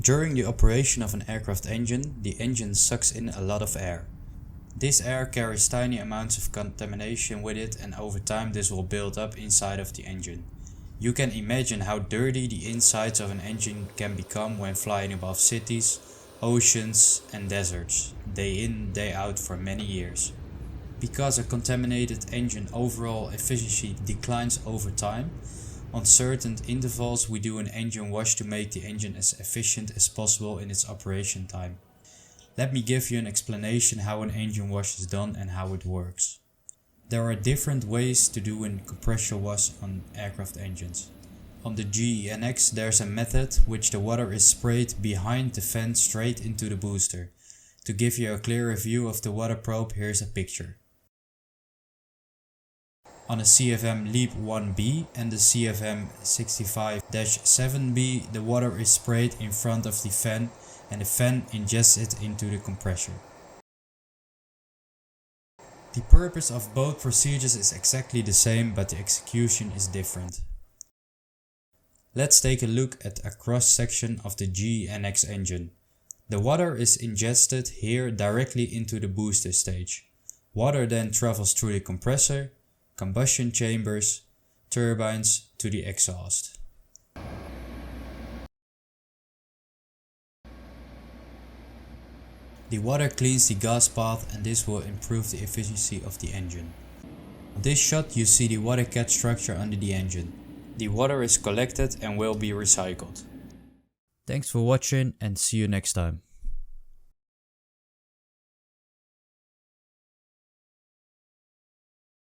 During the operation of an aircraft engine, the engine sucks in a lot of air. This air carries tiny amounts of contamination with it, and over time this will build up inside of the engine. You can imagine how dirty the insides of an engine can become when flying above cities, oceans and deserts, day in, day out for many years. Because a contaminated engine overall efficiency declines over time, on certain intervals we do an engine wash to make the engine as efficient as possible in its operation time. Let me give you an explanation how an engine wash is done and how it works. There are different ways to do a compressor wash on aircraft engines. On the GEnx there's a method which the water is sprayed behind the fan straight into the booster. To give you a clearer view of the water probe, here's a picture. On a CFM LEAP 1B and the CFM 65-7B, the water is sprayed in front of the fan and the fan ingests it into the compressor. The purpose of both procedures is exactly the same, but the execution is different. Let's take a look at a cross-section of the GEnx engine. The water is ingested here directly into the booster stage. Water then travels through the compressor, combustion chambers, turbines to the exhaust. The water cleans the gas path and this will improve the efficiency of the engine. On this shot you see the water cat structure under the engine. The water is collected and will be recycled. Thanks for watching and see you next time.